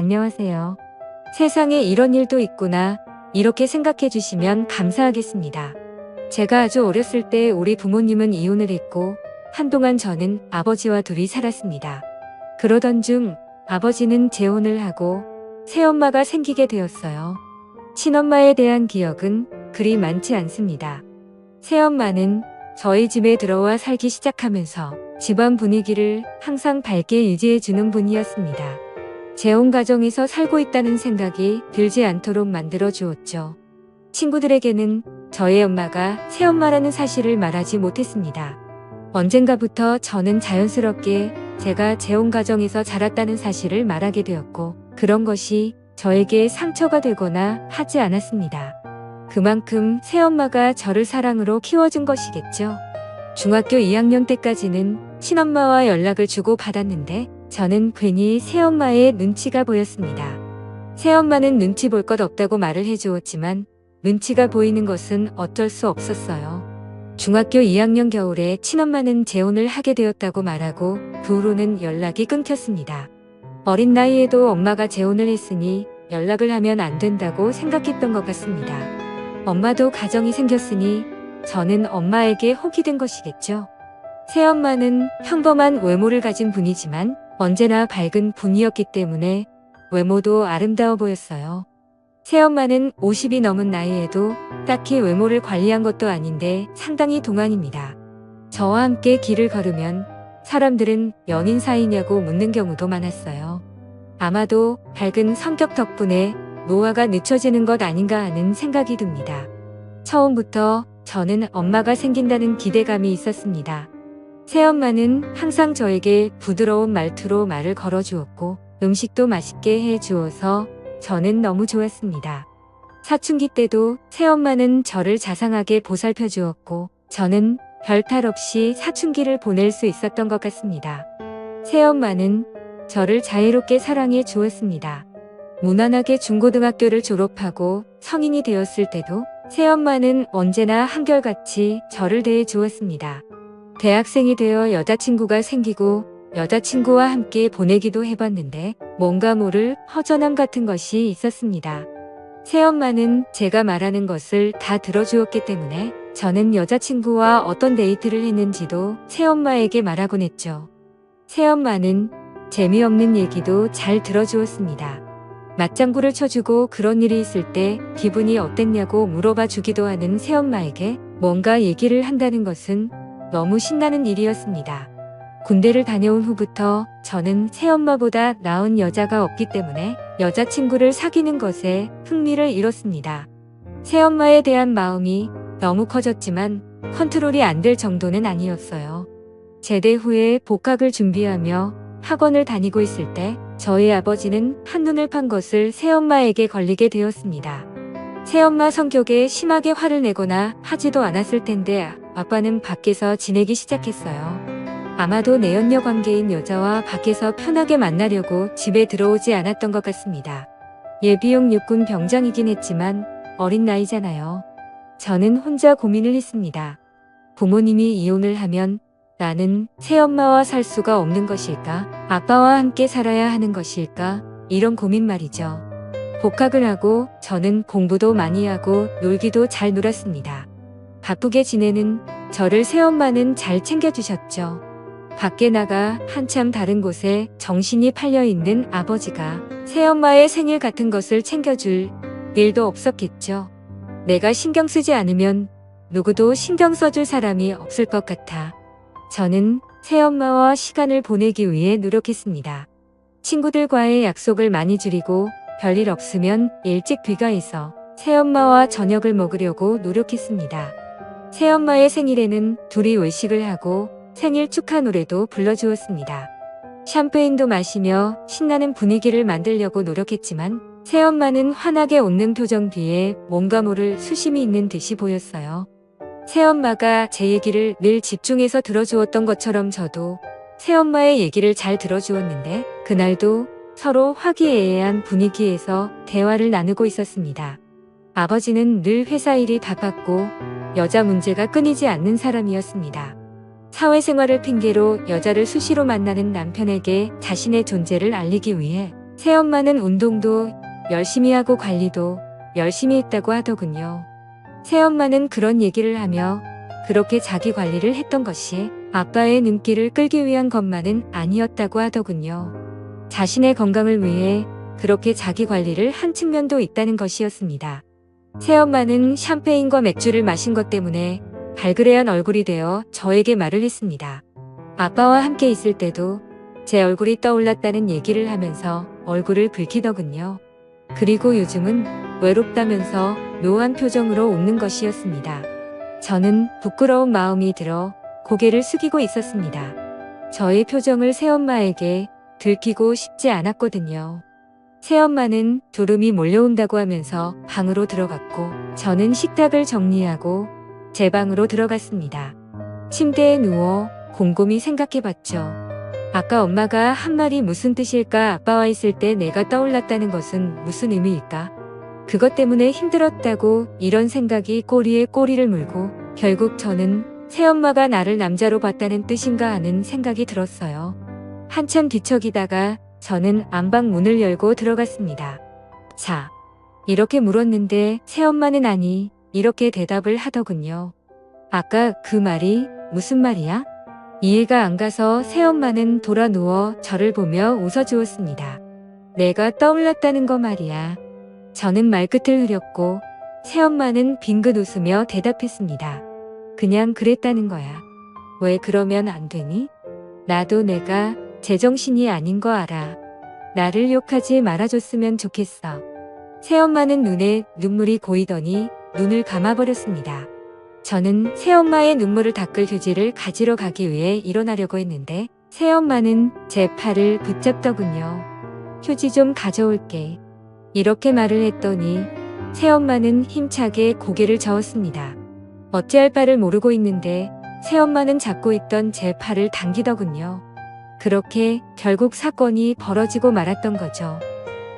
안녕하세요. 세상에 이런 일도 있구나. 이렇게 생각해 주시면 감사하겠습니다. 제가 아주 어렸을 때 우리 부모님은 이혼을 했고 한동안 저는 아버지와 둘이 살았습니다. 그러던 중 아버지는 재혼을 하고 새엄마가 생기게 되었어요. 친엄마에 대한 기억은 그리 많지 않습니다. 새엄마는 저희 집에 들어와 살기 시작하면서 집안 분위기를 항상 밝게 유지해 주는 분이었습니다. 재혼 가정에서 살고 있다는 생각이 들지 않도록 만들어 주었죠. 친구들에게는 저의 엄마가 새엄마라는 사실을 말하지 못했습니다. 언젠가부터 저는 자연스럽게 제가 재혼 가정에서 자랐다는 사실을 말하게 되었고 그런 것이 저에게 상처가 되거나 하지 않았습니다. 그만큼 새엄마가 저를 사랑으로 키워준 것이겠죠. 중학교 2학년 때까지는 친엄마와 연락을 주고 받았는데 저는 괜히 새엄마의 눈치가 보였습니다. 새엄마는 눈치 볼 것 없다고 말을 해주었지만 눈치가 보이는 것은 어쩔 수 없었어요. 중학교 2학년 겨울에 친엄마는 재혼을 하게 되었다고 말하고 그 후로는 연락이 끊겼습니다. 어린 나이에도 엄마가 재혼을 했으니 연락을 하면 안 된다고 생각했던 것 같습니다. 엄마도 가정이 생겼으니 저는 엄마에게 혹이 된 것이겠죠. 새엄마는 평범한 외모를 가진 분이지만 언제나 밝은 분이었기 때문에 외모도 아름다워 보였어요. 새엄마는 50이 넘은 나이에도 딱히 외모를 관리한 것도 아닌데 상당히 동안입니다. 저와 함께 길을 걸으면 사람들은 연인 사이냐고 묻는 경우도 많았어요. 아마도 밝은 성격 덕분에 노화가 늦춰지는 것 아닌가 하는 생각이 듭니다. 처음부터 저는 엄마가 생긴다는 기대감이 있었습니다. 새엄마는 항상 저에게 부드러운 말투로 말을 걸어주었고 음식도 맛있게 해주어서 저는 너무 좋았습니다. 사춘기 때도 새엄마는 저를 자상하게 보살펴 주었고 저는 별탈 없이 사춘기를 보낼 수 있었던 것 같습니다. 새엄마는 저를 자유롭게 사랑해 주었습니다. 무난하게 중고등학교를 졸업하고 성인이 되었을 때도 새엄마는 언제나 한결같이 저를 대해 주었습니다. 대학생이 되어 여자친구가 생기고 여자친구와 함께 보내기도 해봤는데 뭔가 모를 허전함 같은 것이 있었습니다. 새엄마는 제가 말하는 것을 다 들어주었기 때문에 저는 여자친구와 어떤 데이트를 했는지도 새엄마에게 말하곤 했죠. 새엄마는 재미없는 얘기도 잘 들어주었습니다. 맞장구를 쳐주고 그런 일이 있을 때 기분이 어땠냐고 물어봐 주기도 하는 새엄마에게 뭔가 얘기를 한다는 것은 너무 신나는 일이었습니다. 군대를 다녀온 후부터 저는 새엄마보다 나은 여자가 없기 때문에 여자친구를 사귀는 것에 흥미를 잃었습니다. 새엄마에 대한 마음이 너무 커졌지만 컨트롤이 안 될 정도는 아니었어요. 제대 후에 복학을 준비하며 학원을 다니고 있을 때 저희 아버지는 한눈을 판 것을 새엄마에게 걸리게 되었습니다. 새엄마 성격에 심하게 화를 내거나 하지도 않았을 텐데 아빠는 밖에서 지내기 시작했어요. 아마도 내연녀 관계인 여자와 밖에서 편하게 만나려고 집에 들어오지 않았던 것 같습니다. 예비역 육군 병장이긴 했지만 어린 나이잖아요. 저는 혼자 고민을 했습니다. 부모님이 이혼을 하면 나는 새엄마와 살 수가 없는 것일까? 아빠와 함께 살아야 하는 것일까? 이런 고민 말이죠. 복학을 하고 저는 공부도 많이 하고 놀기도 잘 놀았습니다. 바쁘게 지내는 저를 새엄마는 잘 챙겨주셨죠. 밖에 나가 한참 다른 곳에 정신이 팔려있는 아버지가 새엄마의 생일 같은 것을 챙겨줄 일도 없었겠죠. 내가 신경 쓰지 않으면 누구도 신경 써줄 사람이 없을 것 같아. 저는 새엄마와 시간을 보내기 위해 노력했습니다. 친구들과의 약속을 많이 줄이고 별일 없으면 일찍 귀가해서 새엄마와 저녁을 먹으려고 노력했습니다. 새엄마의 생일에는 둘이 외식을 하고 생일 축하 노래도 불러주었습니다. 샴페인도 마시며 신나는 분위기를 만들려고 노력했지만 새엄마는 환하게 웃는 표정 뒤에 뭔가 모를 수심이 있는 듯이 보였어요. 새엄마가 제 얘기를 늘 집중해서 들어주었던 것처럼 저도 새엄마의 얘기를 잘 들어주었는데 그날도 서로 화기애애한 분위기에서 대화를 나누고 있었습니다. 아버지는 늘 회사 일이 바빴고 여자 문제가 끊이지 않는 사람이었습니다. 사회생활을 핑계로 여자를 수시로 만나는 남편에게 자신의 존재를 알리기 위해 새엄마는 운동도 열심히 하고 관리도 열심히 했다고 하더군요. 새엄마는 그런 얘기를 하며 그렇게 자기 관리를 했던 것이 아빠의 눈길을 끌기 위한 것만은 아니었다고 하더군요. 자신의 건강을 위해 그렇게 자기 관리를 한 측면도 있다는 것이었습니다. 새엄마는 샴페인과 맥주를 마신 것 때문에 발그레한 얼굴이 되어 저에게 말을 했습니다. 아빠와 함께 있을 때도 제 얼굴이 떠올랐다는 얘기를 하면서 얼굴을 붉히더군요. 그리고 요즘은 외롭다면서 묘한 표정으로 웃는 것이었습니다. 저는 부끄러운 마음이 들어 고개를 숙이고 있었습니다. 저의 표정을 새엄마에게 들키고 싶지 않았거든요. 새엄마는 졸음이 몰려온다고 하면서 방으로 들어갔고 저는 식탁을 정리하고 제 방으로 들어갔습니다. 침대에 누워 곰곰이 생각해봤죠. 아까 엄마가 한 말이 무슨 뜻일까? 아빠와 있을 때 내가 떠올랐다는 것은 무슨 의미일까? 그것 때문에 힘들었다고 이런 생각이 꼬리에 꼬리를 물고 결국 저는 새엄마가 나를 남자로 봤다는 뜻인가 하는 생각이 들었어요. 한참 뒤척이다가 저는 안방 문을 열고 들어갔습니다. 자, 이렇게 물었는데 새엄마는 아니, 이렇게 대답을 하더군요. 아까 그 말이 무슨 말이야? 이해가 안 가서 새엄마는 돌아 누워 저를 보며 웃어주었습니다. 내가 떠올랐다는 거 말이야. 저는 말끝을 흐렸고 새엄마는 빙긋 웃으며 대답했습니다. 그냥 그랬다는 거야. 왜 그러면 안 되니? 나도 내가 제정신이 아닌 거 알아. 나를 욕하지 말아줬으면 좋겠어. 새엄마는 눈에 눈물이 고이더니 눈을 감아버렸습니다. 저는 새엄마의 눈물을 닦을 휴지를 가지러 가기 위해 일어나려고 했는데 새엄마는 제 팔을 붙잡더군요. 휴지 좀 가져올게. 이렇게 말을 했더니 새엄마는 힘차게 고개를 저었습니다. 어찌할 바를 모르고 있는데 새엄마는 잡고 있던 제 팔을 당기더군요. 그렇게 결국 사건이 벌어지고 말았던 거죠.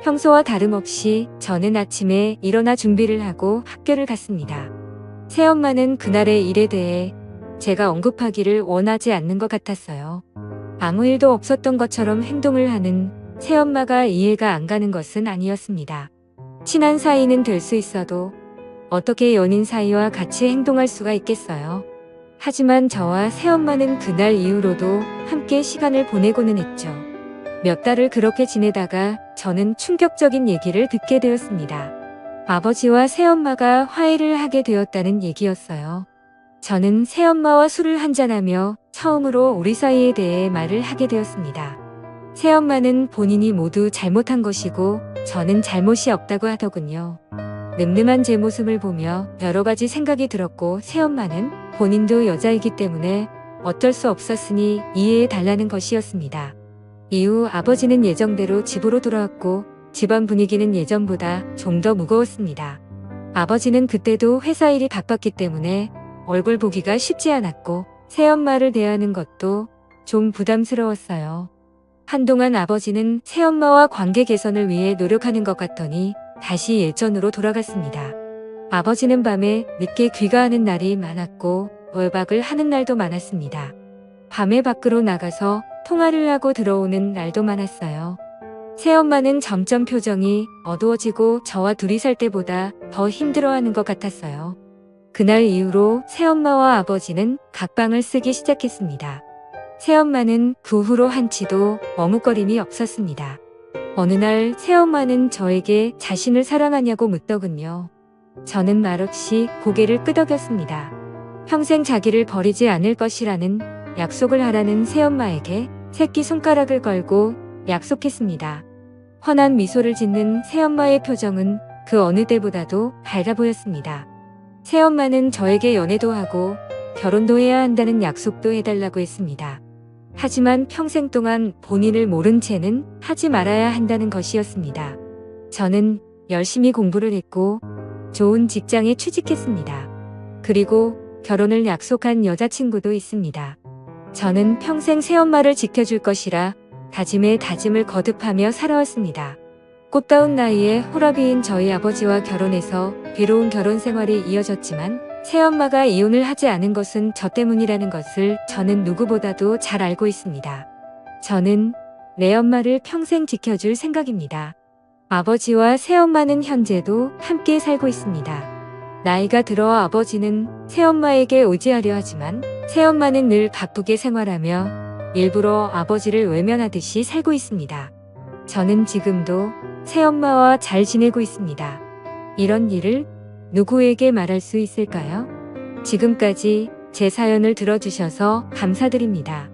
평소와 다름없이 저는 아침에 일어나 준비를 하고 학교를 갔습니다. 새엄마는 그날의 일에 대해 제가 언급하기를 원하지 않는 것 같았어요. 아무 일도 없었던 것처럼 행동을 하는 새엄마가 이해가 안 가는 것은 아니었습니다. 친한 사이는 될 수 있어도 어떻게 연인 사이와 같이 행동할 수가 있겠어요. 하지만 저와 새엄마는 그날 이후로도 함께 시간을 보내고는 했죠. 몇 달을 그렇게 지내다가 저는 충격적인 얘기를 듣게 되었습니다. 아버지와 새엄마가 화해를 하게 되었다는 얘기였어요. 저는 새엄마와 술을 한잔하며 처음으로 우리 사이에 대해 말을 하게 되었습니다. 새엄마는 본인이 모두 잘못한 것이고 저는 잘못이 없다고 하더군요. 늠름한 제 모습을 보며 여러 가지 생각이 들었고 새엄마는 본인도 여자이기 때문에 어쩔 수 없었으니 이해해 달라는 것이었습니다. 이후 아버지는 예정대로 집으로 돌아왔고 집안 분위기는 예전보다 좀 더 무거웠습니다. 아버지는 그때도 회사 일이 바빴기 때문에 얼굴 보기가 쉽지 않았고 새엄마를 대하는 것도 좀 부담스러웠어요. 한동안 아버지는 새엄마와 관계 개선을 위해 노력하는 것 같더니 다시 예전으로 돌아갔습니다. 아버지는 밤에 늦게 귀가하는 날이 많았고 외박을 하는 날도 많았습니다. 밤에 밖으로 나가서 통화를 하고 들어오는 날도 많았어요. 새엄마는 점점 표정이 어두워지고 저와 둘이 살 때보다 더 힘들어하는 것 같았어요. 그날 이후로 새엄마와 아버지는 각방을 쓰기 시작했습니다. 새엄마는 그 후로 한치도 머뭇거림이 없었습니다. 어느 날 새엄마는 저에게 자신을 사랑하냐고 묻더군요. 저는 말없이 고개를 끄덕였습니다. 평생 자기를 버리지 않을 것이라는 약속을 하라는 새엄마에게 새끼손가락을 걸고 약속했습니다. 환한 미소를 짓는 새엄마의 표정은 그 어느 때보다도 밝아 보였습니다. 새엄마는 저에게 연애도 하고 결혼도 해야 한다는 약속도 해달라고 했습니다. 하지만 평생 동안 본인을 모른 채는 하지 말아야 한다는 것이었습니다. 저는 열심히 공부를 했고 좋은 직장에 취직했습니다. 그리고 결혼을 약속한 여자친구도 있습니다. 저는 평생 새엄마를 지켜줄 것이라 다짐에 다짐을 거듭하며 살아왔습니다. 꽃다운 나이에 호라비인 저희 아버지와 결혼해서 괴로운 결혼 생활이 이어졌지만 새엄마가 이혼을 하지 않은 것은 저 때문이라는 것을 저는 누구보다도 잘 알고 있습니다. 저는 내 엄마를 평생 지켜줄 생각입니다. 아버지와 새엄마는 현재도 함께 살고 있습니다. 나이가 들어 아버지는 새엄마에게 의지하려 하지만 새엄마는 늘 바쁘게 생활하며 일부러 아버지를 외면하듯이 살고 있습니다. 저는 지금도 새엄마와 잘 지내고 있습니다. 이런 일을 누구에게 말할 수 있을까요? 지금까지 제 사연을 들어주셔서 감사드립니다.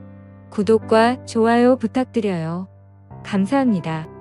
구독과 좋아요 부탁드려요. 감사합니다.